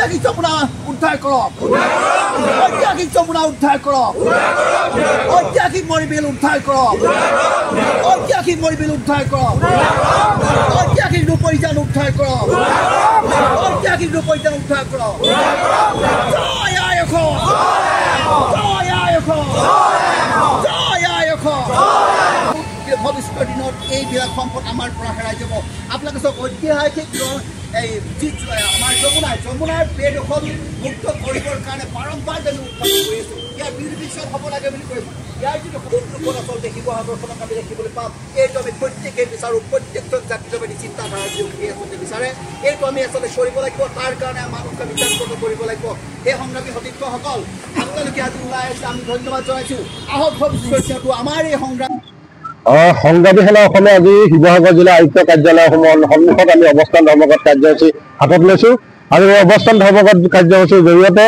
ঐতিহাসিক যমুনা উদ্ধাৰ কৰক ঐতিহাসিক যমুনা উদ্ধাৰ কৰক ঐতিহাসিক মৰিবিল উদ্ধাৰ কৰক ঐতিহাসিক মৰিবিল উদ্ধাৰ কৰক ঐতিহাসিক ৰূপৈজান উদ্ধাৰ কৰক ঐতিহাসিক ৰূপৈজান উদ্ধাৰ কৰক জয় আই অসম জয় আই অসম জয় আই অসম ভৱিষ্যতৰ দিনত এইবিলাক সম্পদ আমাৰ পৰা হেৰাই যাব আপোনালোকে চাওক ঐতিহাসিক এই আমাৰ যমুনাৰ বেদখল মুক্ত কৰিবৰ কাৰণে বাৰম্বাৰ আমি উৎপাদন কৰি আছোঁ ইয়াৰ বিৰোধিতা হ'ব লাগে বুলি কৈছোঁ ইয়াৰ যিটো সপোন আচলতে শিৱসাগৰখনক আমি দেখিবলৈ পাম এইটো আমি প্ৰত্যেকেই বিচাৰোঁ প্ৰত্যেকজন জাতিভেদী চিন্তাধাৰা যি আচলতে বিচাৰে এইটো আমি আচলতে কৰিব লাগিব তাৰ কাৰণে মানুহক আমি জাগ্ৰত কৰিব লাগিব এই সংগ্ৰামী সতীৰ্থসকল আপোনালোকে আজি ওলাই আহিছে আমি ধন্যবাদ জনাইছোঁ আহক ভৱিষ্যতটো আমাৰ এই সংগ্ৰাম সংগ্ৰামী সেনা অসমে আজি শিৱসাগৰ জিলা আয়ুক্ত কাৰ্যালয়সমূহৰ সন্মুখত আমি অৱস্থান ধৰ্মঘট কাৰ্যসূচী হাতত লৈছোঁ আৰু এই অৱস্থান ধৰ্মঘট কাৰ্যসূচীৰ জৰিয়তে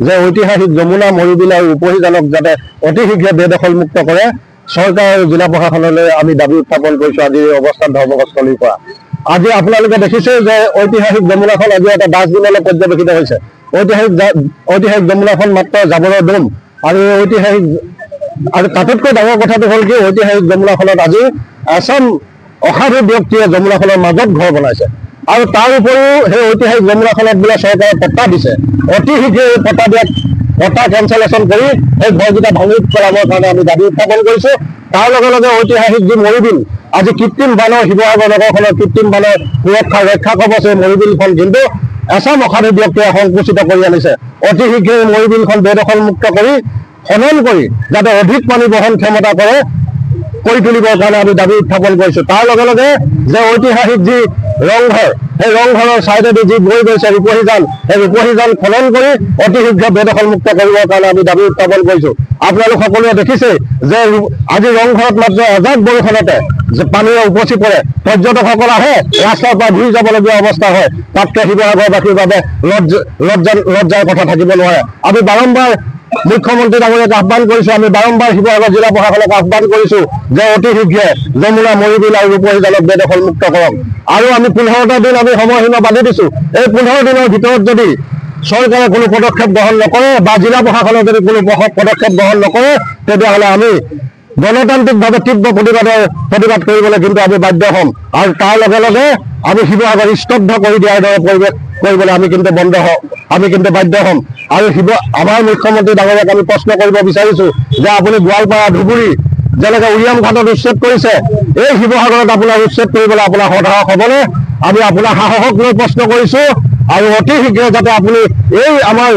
যে ঐতিহাসিক যমুনা মৰিবিল আৰু ৰূপহীজানক যাতে অতি শীঘ্ৰে বেদখলমুক্ত কৰে চৰকাৰ আৰু জিলা প্ৰশাসনলৈ আমি দাবী উত্থাপন কৰিছোঁ আজি এই অৱস্থান ধৰ্মঘটস্থলীৰ পৰা আজি আপোনালোকে দেখিছে যে ঐতিহাসিক যমুনাখন আজি এটা ডাষ্টবিনলৈ পৰ্যবেক্ষিত হৈছে ঐতিহাসিক যমুনাখন মাত্ৰ জাবৰৰ দম আৰু ঐতিহাসিক আৰু তাতোতকৈ ডাঙৰ কথাটো হ'ল কি ঐতিহাসিক যমুনাখনত আজি এচাম অসাধু ব্যক্তিয়ে যমুনাখনৰ মাজত ঘৰ বনাইছে আৰু তাৰ উপৰিও সেই ঐতিহাসিক যমুনাখনত বোলে চৰকাৰে পট্টা দিছে অতি শীঘ্ৰে এই পট্টা কেঞ্চেলেশ্যন কৰি সেই ঘৰকেইটা ভাঙি পেলাবৰ কাৰণে আমি দাবী উত্থাপন কৰিছোঁ তাৰ লগে লগে ঐতিহাসিক যি মৰিবিল আজি কৃত্ৰিম বানৰ শিৱসাগৰ নগৰখনৰ কৃত্ৰিম বানৰ সুৰক্ষা ৰক্ষা কবচ এই মৰিবিলখন কিন্তু এচাম অসাধু ব্যক্তিয়ে সংকুচিত কৰি আনিছে অতি শীঘ্ৰে এই মৰিবিলখন বেদখলমুক্ত কৰি খনন কৰি যাতে অধিক পানী বহন ক্ষমতা কৰি তুলিবৰ কাৰণে আমি দাবী উত্থাপন কৰিছোঁ তাৰ লগে লগে যে ঐতিহাসিক যি ৰংঘৰ সেই ৰংঘৰৰ ছাইডেদি যি বৈ গৈছে ৰূপহীজান সেই ৰূপহীজান খনন কৰি অতি শীঘ্ৰে বেদখলমুক্ত কৰিবৰ কাৰণে আমি দাবী উত্থাপন কৰিছোঁ আপোনালোক সকলোৱে দেখিছে যে আজি ৰংঘৰত মাত্ৰ এজাক বৰষুণতে যে পানীৰে উপচি পৰে পৰ্যটকসকল আহে ৰাস্তাৰ পৰা ঘূৰি যাবলগীয়া অৱস্থা হয় তাতকৈ শিৱসাগৰবাসীৰ বাবে লজ্জাৰ কথা থাকিব নোৱাৰে আমি বাৰম্বাৰ মুখ্যমন্ত্ৰী ডাঙৰীয়াক আহ্বান কৰিছোঁ আমি বাৰম্বাৰ শিৱসাগৰ জিলা প্ৰশাসনক আহ্বান কৰিছোঁ যে অতি শীঘ্ৰে যমুনা মৰিবিল আৰু ৰূপহীজানক বেদখলমুক্ত কৰক আৰু আমি 15টা দিন আমি সময়সীমা বান্ধি দিছোঁ এই 15 দিনৰ ভিতৰত যদি চৰকাৰে কোনো পদক্ষেপ গ্ৰহণ নকৰে বা জিলা প্ৰশাসনে যদি কোনো পদক্ষেপ গ্ৰহণ নকৰে তেতিয়াহ'লে আমি গণতান্ত্ৰিকভাৱে তীব্ৰ প্ৰতিবাদ কৰিবলৈ কিন্তু আমি বাধ্য হ'ম আৰু তাৰ লগে লগে আমি শিৱসাগৰ স্তব্ধ কৰি দিয়াৰ দৰে পৰিৱেশ কৰিবলৈ আমি কিন্তু বাধ্য হ'ম আৰু আমাৰ মুখ্যমন্ত্ৰী ডাঙৰীয়াক আমি প্ৰশ্ন কৰিব বিচাৰিছোঁ যে আপুনি গোৱালপাৰা ধুবুৰী যেনেকৈ উৰিয়াম ঘাটত উচ্ছেদ কৰিছে এই শিৱসাগৰত আপোনাৰ উচ্ছেদ কৰিবলৈ আপোনাৰ সদায় হ'বনে আমি আপোনাৰ সাহসক লৈ প্ৰশ্ন কৰিছোঁ আৰু অতি শীঘ্ৰে যাতে আপুনি এই আমাৰ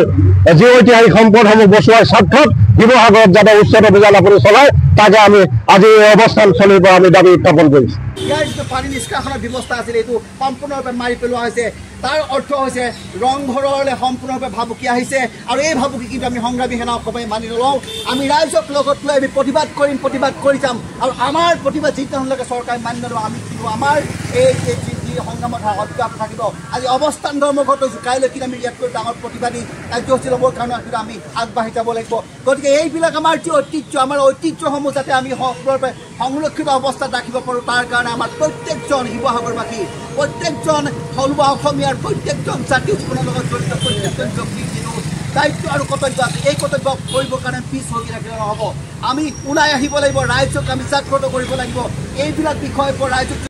যি ঐতিহাসিক সম্পদসমূহ বচোৱাৰ স্বাৰ্থত শিৱসাগৰত যাতে উচ্ছেদ অভিযান আপুনি চলায় তাকে আমি আজি এই অৱস্থানস্থলীৰ পৰা আমি দাবী উত্থাপন কৰিছোঁ ইয়াৰ যিটো পানী নিষ্কাশনৰ ব্যৱস্থা আছিল এইটো সম্পূৰ্ণৰূপে মাৰি পেলোৱা হৈছে তাৰ অৰ্থ হৈছে ৰংঘৰলৈ সম্পূৰ্ণৰূপে ভাবুকি আহিছে আৰু এই ভাবুকি কিন্তু আমি সংগ্ৰামী সেনা অসমে মানি নলওঁ আমি ৰাইজক লগত লৈ আমি প্ৰতিবাদ কৰি যাম আৰু আমাৰ প্ৰতিবাদ যিমানলৈকে চৰকাৰে মানি নলওঁ আমি কিন্তু আমাৰ এই যি সংগ্ৰামত অব্যাহত থাকিব আজি অৱস্থান ধৰ্মঘট হৈছোঁ কাইলৈ কিন্তু আমি ইয়াতকৈ ডাঙৰ প্ৰতিবাদী কাৰ্যসূচী ল'বৰ কাৰণে কিন্তু আমি আগবাঢ়ি যাব লাগিব গতিকে এইবিলাক আমাৰ যি ঐতিহ্য আমাৰ ঐতিহ্যসমূহ যাতে আমি সম্পূৰ্ণৰূপে সংৰক্ষিত অৱস্থাত ৰাখিব পাৰোঁ তাৰ কাৰণে আমাৰ প্ৰত্যেকজন শিৱসাগৰবাসী প্ৰত্যেকজন থলুৱা অসমীয়াৰ প্ৰত্যেকজন জাতীয় জীৱনৰ লগত জড়িত প্ৰত্যেকজন ব্যক্তিৰ যিটো দায়িত্ব আৰু কৰ্তব্য আছে এই কৰ্তব্য কৰিবৰ কাৰণে পিছ হৈ ৰাখিলে নহ'ব আমি ওলাই আহিব লাগিব ৰাইজক আমি জাগ্ৰত কৰিব লাগিব এইবিলাক বিষয়ৰ পৰা ৰাইজক